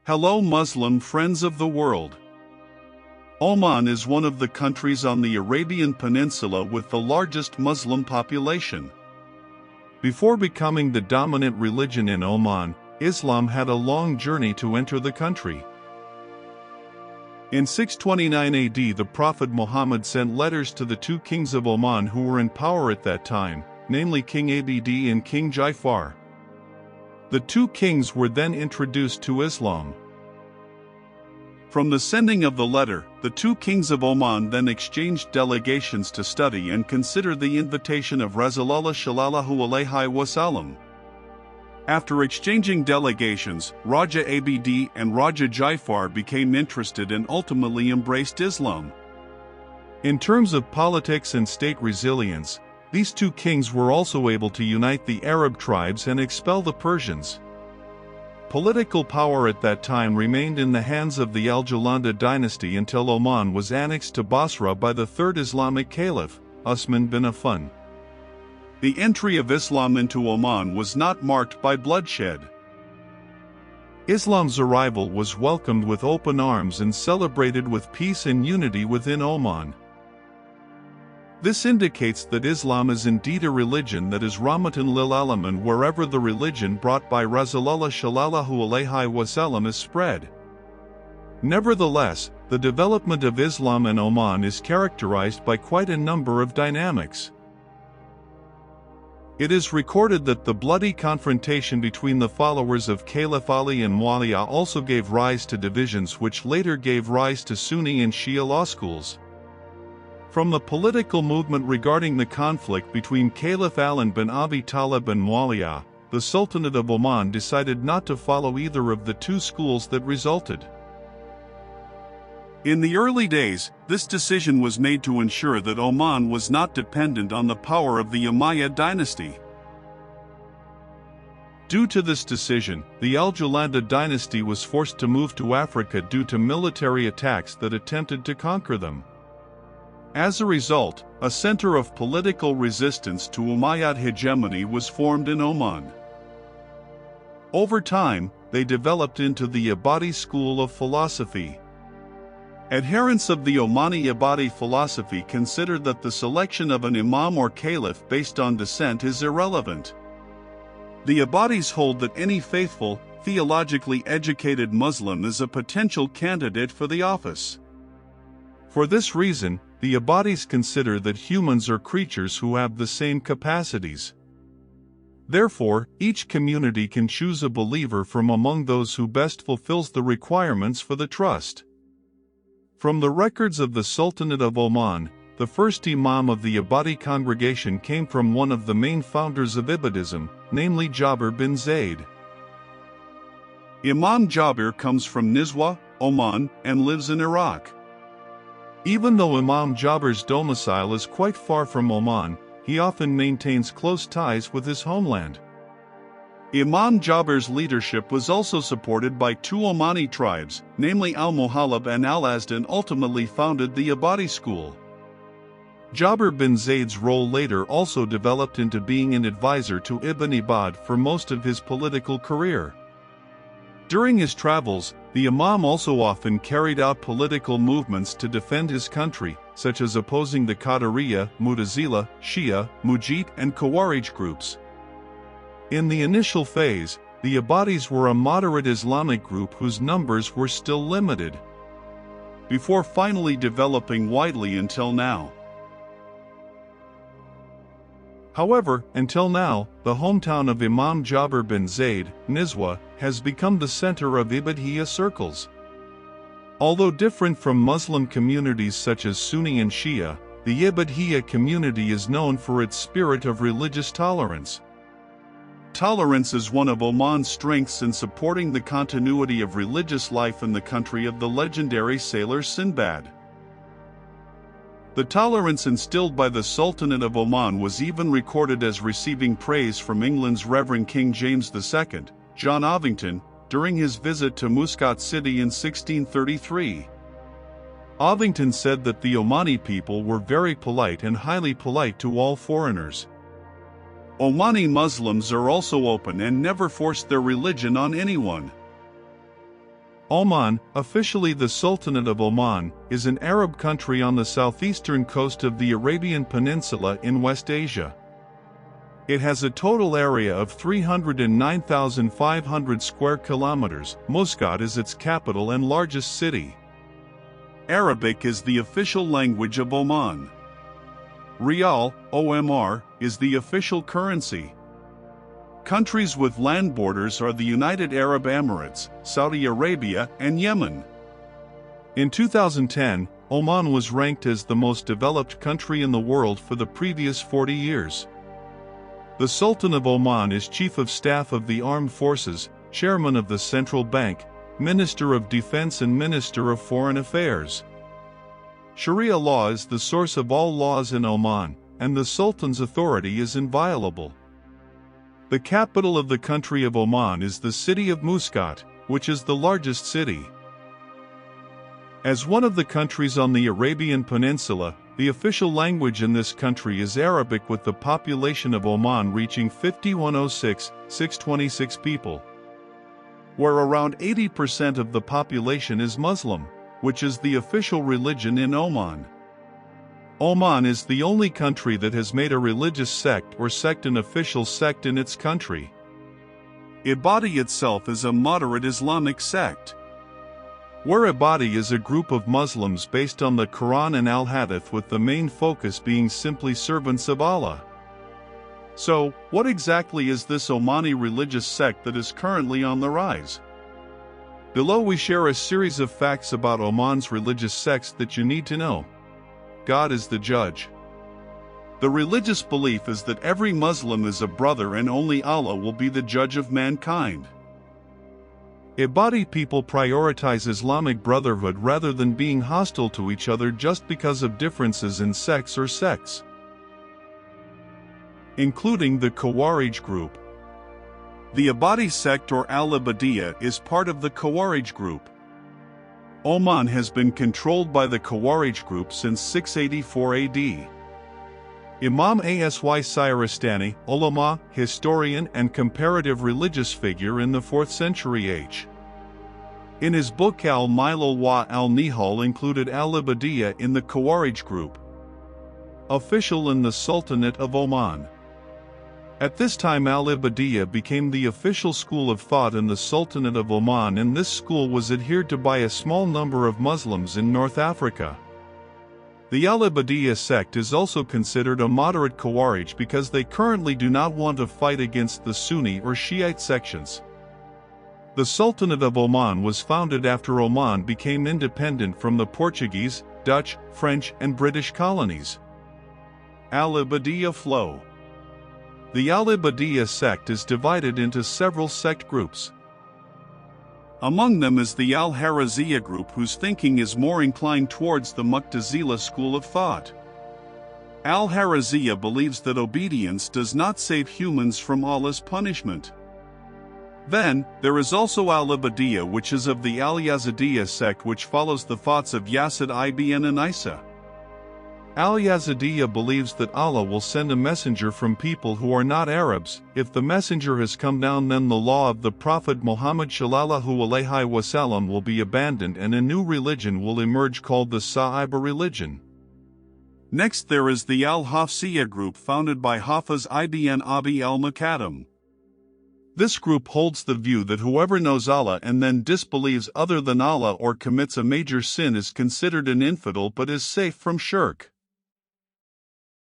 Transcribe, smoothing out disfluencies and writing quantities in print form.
Hello Muslim friends of the world. Oman is one of the countries on the Arabian Peninsula with the largest Muslim population. Before becoming the dominant religion in Oman, Islam had a long journey to enter the country. In 629 AD, the Prophet Muhammad sent letters to the two kings of Oman who were in power at that time, namely King Ibadi and King Jaifar. The two kings were then introduced to Islam. From the sending of the letter, the two kings of Oman then exchanged delegations to study and consider the invitation of Rasulullah sallallahu alaihi wasallam. After exchanging delegations, Raja Ibadi and Raja Jaifar became interested and ultimately embraced Islam. In terms of politics and state resilience, these two kings were also able to unite the Arab tribes and expel the Persians. Political power at that time remained in the hands of the Al-Julanda dynasty until Oman was annexed to Basra by the third Islamic Caliph, Usman bin Affan. The entry of Islam into Oman was not marked by bloodshed. Islam's arrival was welcomed with open arms and celebrated with peace and unity within Oman. This indicates that Islam is indeed a religion that is rahmatan lil alamin wherever the religion brought by Rasulullah sallallahu alaihi wasallam is spread. Nevertheless, the development of Islam in Oman is characterized by quite a number of dynamics. It is recorded that the bloody confrontation between the followers of Caliph Ali and Muawiyah also gave rise to divisions which later gave rise to Sunni and Shia law schools. From the political movement regarding the conflict between Caliph Ali bin Abi Talib and Muawiyah, the Sultanate of Oman decided not to follow either of the two schools that resulted. In the early days, this decision was made to ensure that Oman was not dependent on the power of the Umayyad dynasty. Due to this decision, the Al-Julanda dynasty was forced to move to Africa due to military attacks that attempted to conquer them. As a result, a center of political resistance to Umayyad hegemony was formed in Oman. Over time, they developed into the Ibadi school of philosophy. Adherents of the Omani Ibadi philosophy consider that the selection of an imam or caliph based on descent is irrelevant. The Ibadis hold that any faithful, theologically educated Muslim is a potential candidate for the office. For this reason, the Ibadis consider that humans are creatures who have the same capacities. Therefore, each community can choose a believer from among those who best fulfills the requirements for the trust. From the records of the Sultanate of Oman, the first imam of the Ibadi congregation came from one of the main founders of Ibadism, namely Jabir bin Zade. Imam Jabir comes from Nizwa, Oman, and lives in Iraq. Even though Imam Jabir's domicile is quite far from Oman, he often maintains close ties with his homeland. Imam Jabir's leadership was also supported by two Omani tribes, namely Al-Muhalab and Al-Azd, and ultimately founded the Ibadi school. Jabir bin Zayd's role later also developed into being an advisor to Ibn Ibad for most of his political career. During his travels, the Imam also often carried out political movements to defend his country, such as opposing the Qadariyya, Mu'tazila, Shia, Mujit, and Khawarij groups. In the initial phase, the Ibadis were a moderate Islamic group whose numbers were still limited, before finally developing widely until now. However, until now, the hometown of Imam Jabir bin Zayd, Nizwa, has become the center of Ibadiyya circles. Although different from Muslim communities such as Sunni and Shia, the Ibadiyya community is known for its spirit of religious tolerance. Tolerance is one of Oman's strengths in supporting the continuity of religious life in the country of the legendary sailor Sinbad. The tolerance instilled by the Sultanate of Oman was even recorded as receiving praise from England's Reverend King James II, John Ovington, during his visit to Muscat city in 1633. Ovington said that the Omani people were very polite and highly polite to all foreigners. Omani Muslims are also open and never force their religion on anyone. Oman, officially the Sultanate of Oman, is an Arab country on the southeastern coast of the Arabian Peninsula in West Asia. It has a total area of 309,500 square kilometers. Muscat is its capital and largest city. Arabic is the official language of Oman. Rial, OMR, is the official currency. Countries with land borders are the United Arab Emirates, Saudi Arabia, and Yemen. In 2010, Oman was ranked as the most developed country in the world for the previous 40 years. The Sultan of Oman is Chief of Staff of the Armed Forces, Chairman of the Central Bank, Minister of Defense and Minister of Foreign Affairs. Sharia law is the source of all laws in Oman, and the Sultan's authority is inviolable. The capital of the country of Oman is the city of Muscat, which is the largest city. As one of the countries on the Arabian Peninsula, the official language in this country is Arabic, with the population of Oman reaching 5,106,626 people, where around 80% of the population is Muslim, which is the official religion in Oman. Oman is the only country that has made a religious sect or sect an official sect in its country. Ibadi itself is a moderate Islamic sect, where Ibadi is a group of Muslims based on the Quran and Al-Hadith, with the main focus being simply servants of Allah. So, what exactly is this Omani religious sect that is currently on the rise? Below we share a series of facts about Oman's religious sects that you need to know. God is the judge. The religious belief is that every Muslim is a brother and only Allah will be the judge of mankind. Ibadi people prioritize Islamic brotherhood rather than being hostile to each other just because of differences in sects or sects, including the Khawarij group. The Ibadi sect or Al-Ibadiyya is part of the Khawarij group. Oman has been controlled by the Khawarij group since 684 AD. Imam Asy Sirastani, ulama, historian and comparative religious figure in the 4th century H. In his book Al-Milal wa al-Nihal included Al-Ibadiyya in the Khawarij group, official in the Sultanate of Oman. At this time Al-Ibadiyya became the official school of thought in the Sultanate of Oman, and this school was adhered to by a small number of Muslims in North Africa. The Al-Ibadiyya sect is also considered a moderate Khawarij because they currently do not want to fight against the Sunni or Shiite sections. The Sultanate of Oman was founded after Oman became independent from the Portuguese, Dutch, French and British colonies. Al-Ibadiyya flow. The Al-Ibadiyya sect is divided into several sect groups. Among them is the Al-Haraziyya group, whose thinking is more inclined towards the Mu'tazila school of thought. Al-Haraziyya believes that obedience does not save humans from Allah's punishment. Then, there is also Al-Ibadiyya, which is of the Al-Yazidiyya sect, which follows the thoughts of Yazid ibn Isa. Al-Yazidiyya believes that Allah will send a messenger from people who are not Arabs. If the messenger has come down, then the law of the Prophet Muhammad sallallahu alaihi wasallam will be abandoned and a new religion will emerge called the Sahaba religion. Next there is the Al-Hafsiyya group, founded by Hafiz ibn Abi al-Makadam. This group holds the view that whoever knows Allah and then disbelieves other than Allah or commits a major sin is considered an infidel but is safe from shirk.